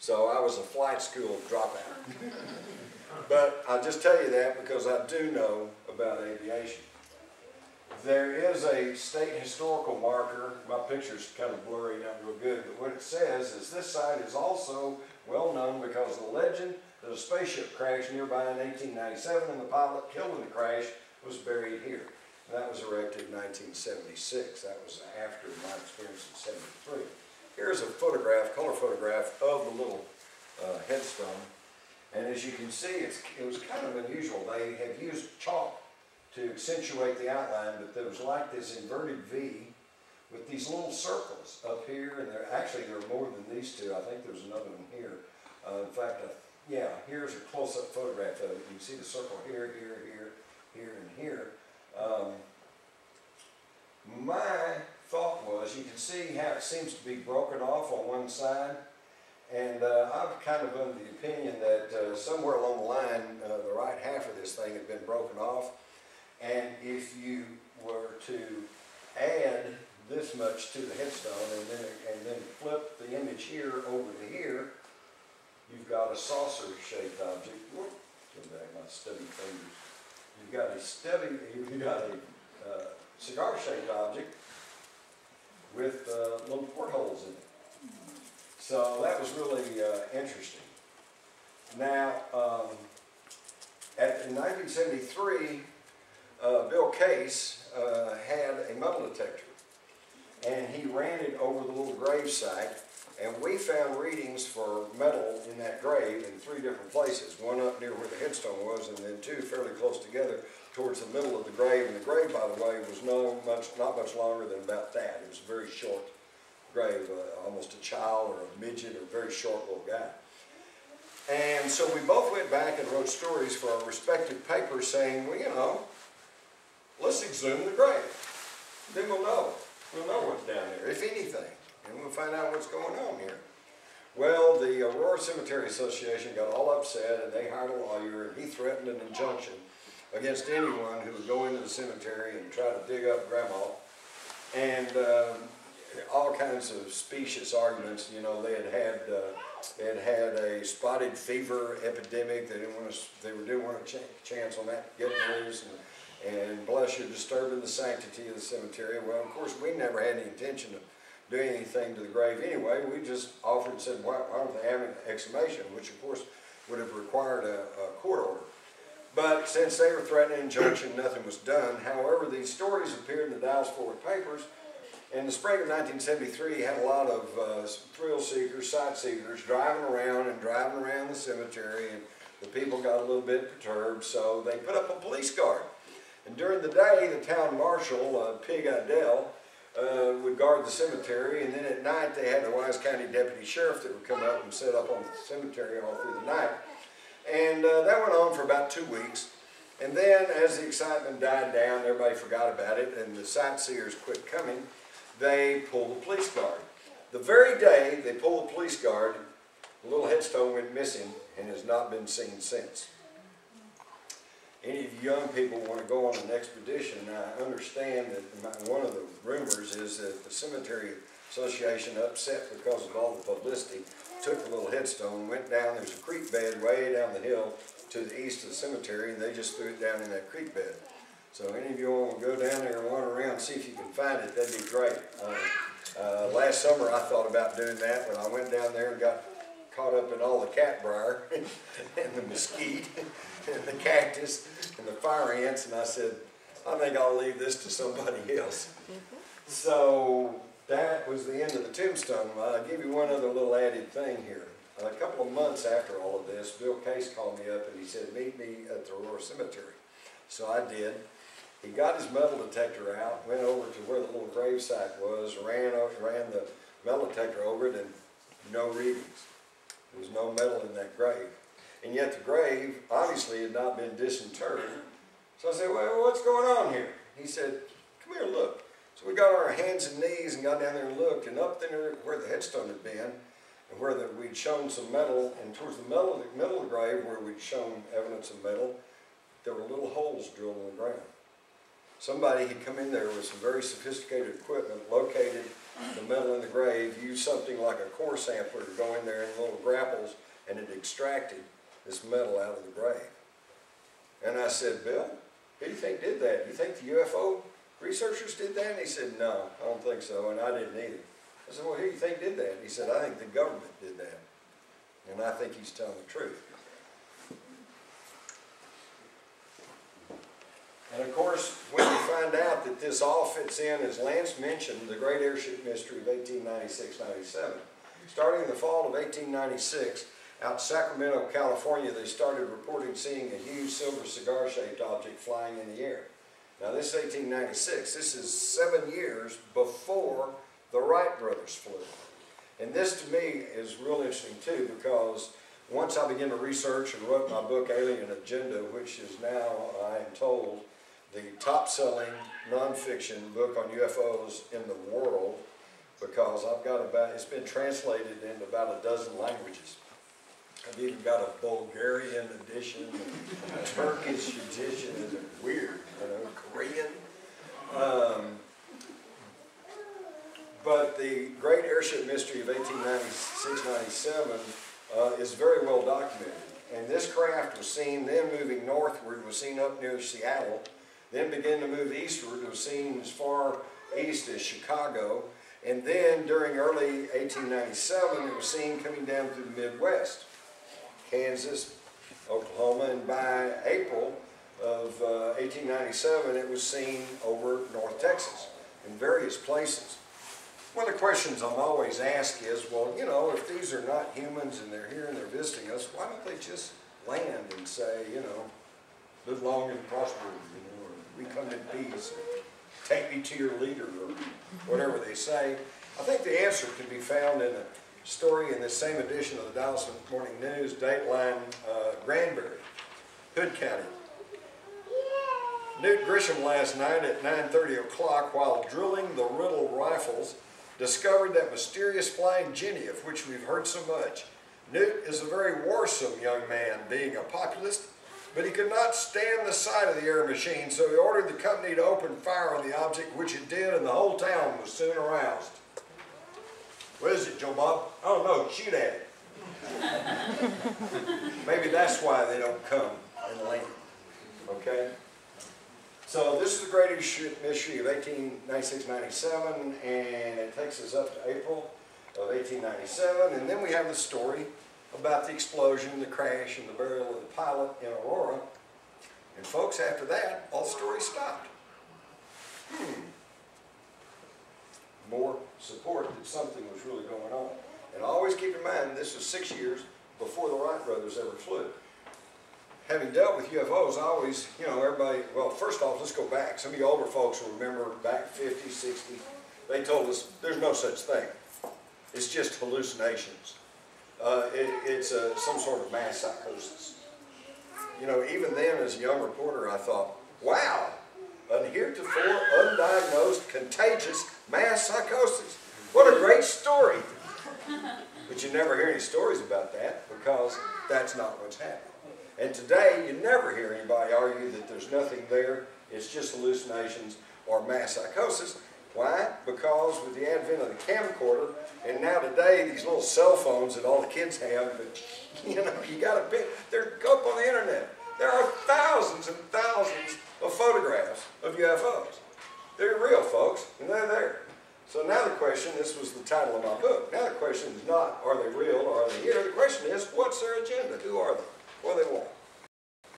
So I was a flight school dropout. But I'll just tell you that because I do know about aviation. There is a state historical marker. My picture's kind of blurry, not real good, but what it says is this site is also well known because of the legend that a spaceship crashed nearby in 1897 and the pilot killed in the crash was buried here. And that was erected in 1976. That was after my experience in 73. Here's a photograph, color photograph of the little headstone. And as you can see, it was kind of unusual. They have used chalk to accentuate the outline, but there was like this inverted V with these little circles up here, and there are more than these two. I think there's another one here. In fact, yeah, here's a close-up photograph of it. You can see the circle here, here, here, here, and here. My thought was, you can see how it seems to be broken off on one side, and I'm kind of under the opinion that somewhere along the line, the right half of this thing had been broken off. And if you were to add this much to the headstone and then flip the image here over to here, you've got a saucer-shaped object. Give back my stubby fingers. You've got a cigar-shaped object with little portholes in it. So that was really interesting. Now, in 1973. Bill Case had a metal detector, and he ran it over the little grave site, and we found readings for metal in that grave in 3 different places, one up near where the headstone was, and then 2 fairly close together towards the middle of the grave. And the grave, by the way, was not much longer than about that. It was a very short grave, almost a child or a midget or a very short little guy. And so we both went back and wrote stories for our respective papers saying, well, you know, let's exhume the grave. Then we'll know. We'll know what's down there, if anything. And we'll find out what's going on here. Well, the Aurora Cemetery Association got all upset, and they hired a lawyer, and he threatened an injunction against anyone who would go into the cemetery and try to dig up Grandma. And all kinds of specious arguments. You know, they had had a spotted fever epidemic. They didn't want a chance on that getting loose. And plus, you're disturbing the sanctity of the cemetery. Well, of course, we never had any intention of doing anything to the grave anyway. We just offered and said, why don't they have an exhumation, which of course would have required a court order. But since they were threatening an injunction, nothing was done. However, these stories appeared in the Dallas-Fort Worth papers. In the spring of 1973, you had a lot of thrill seekers, sightseers, driving around the cemetery, and the people got a little bit perturbed, so they put up a police guard. And during the day, the town marshal, Pig Idell, would guard the cemetery, and then at night they had the Wise County Deputy Sheriff that would come up and set up on the cemetery all through the night. And that went on for about 2 weeks. And then as the excitement died down, everybody forgot about it, and the sightseers quit coming, they pulled the police guard. The very day they pulled the police guard, the little headstone went missing and has not been seen since. Any of you young people want to go on an expedition, I understand that one of the rumors is that the Cemetery Association, upset because of all the publicity, took the little headstone, went down, there's a creek bed way down the hill to the east of the cemetery, and they just threw it down in that creek bed. So any of you want to go down there and wander around and see if you can find it, that'd be great. Last summer I thought about doing that, but I went down there and got caught up in all the catbriar and the mesquite and the cactus and the fire ants, and I said, I think I'll leave this to somebody else. So that was the end of the tombstone. I'll give you one other little added thing here. A couple of months after all of this, Bill Case called me up and he said, meet me at the Aurora Cemetery. So I did. He got his metal detector out, went over to where the little grave site was, ran the metal detector over it, and no readings. There was no metal in that grave. And yet the grave obviously had not been disinterred. So I said, well, what's going on here? He said, come here and look. So we got on our hands and knees and got down there and looked, and up there where the headstone had been, and where we'd shown some metal, and towards the middle of the grave where we'd shown evidence of metal, there were little holes drilled in the ground. Somebody had come in there with some very sophisticated equipment, located the metal in the grave, used something like a core sampler to go in there in little grapples, and it extracted this metal out of the grave. And I said, Bill, who do you think did that? Do you think the UFO researchers did that? And he said, no, I don't think so, and I didn't either. I said, well, who do you think did that? And he said, I think the government did that. And I think he's telling the truth. And of course, when you find out that this all fits in, as Lance mentioned, the Great Airship Mystery of 1896-97. Starting in the fall of 1896, out in Sacramento, California, they started reporting seeing a huge silver cigar-shaped object flying in the air. Now this is 1896. This is 7 years before the Wright Brothers flew. And this to me is real interesting too, because once I began to research and wrote my book, Alien Agenda, which is now, I am told, the top-selling non-fiction book on UFOs in the world, because I've got about, it's been translated into about a dozen languages. I've even got a Bulgarian edition, a Turkish edition, is weird, you know, Korean. But the Great Airship Mystery of 1896-97 is very well documented. And this craft was seen then moving northward, was seen up near Seattle, then began to move eastward, it was seen as far east as Chicago, and then during early 1897 it was seen coming down through the Midwest, Kansas, Oklahoma, and by April of 1897 it was seen over North Texas in various places. One of the questions I'm always asked is, well, you know, if these are not humans and they're here and they're visiting us, why don't they just land and say, you know, live long and prosper, you know, or we come in peace, or take me to your leader, or whatever they say. I think the answer can be found in a story in the same edition of the Dallas Morning News, Dateline Granbury, Hood County. Newt Grisham last night at 9:30 o'clock, while drilling the Riddle rifles, discovered that mysterious flying Jenny of which we've heard so much. Newt is a very warsome young man, being a populist, but he could not stand the sight of the air machine, so he ordered the company to open fire on the object, which it did, and the whole town was soon aroused. What is it, Joe Bob? I don't know, shoot at it. Maybe that's why they don't come and land, okay? So this is the Great Airship Mystery of 1896-97, and it takes us up to April of 1897, and then we have the story about the explosion, the crash, and the burial of the pilot in Aurora. And folks, after that, all the story stopped. More support that something was really going on. And always keep in mind, this was 6 years before the Wright Brothers ever flew. Having dealt with UFOs, I always, you know, everybody, well, first off, let's go back. Some of you older folks will remember back 50, 60, they told us there's no such thing. It's just hallucinations. It's some sort of mass psychosis. You know, even then as a young reporter, I thought, wow, an heretofore undiagnosed contagious mass psychosis. What a great story. But you never hear any stories about that because that's not what's happening. And today, you never hear anybody argue that there's nothing there, it's just hallucinations or mass psychosis. Why? Because with the advent of the camcorder, and now today, these little cell phones that all the kids have, but you know, you got to pick, they're up on the internet. There are thousands and thousands of photographs of UFOs. They're real, folks, and they're there. So now the question, this was the title of my book, now the question is not, are they real or are they here? The question is, what's their agenda? Who are they? What do they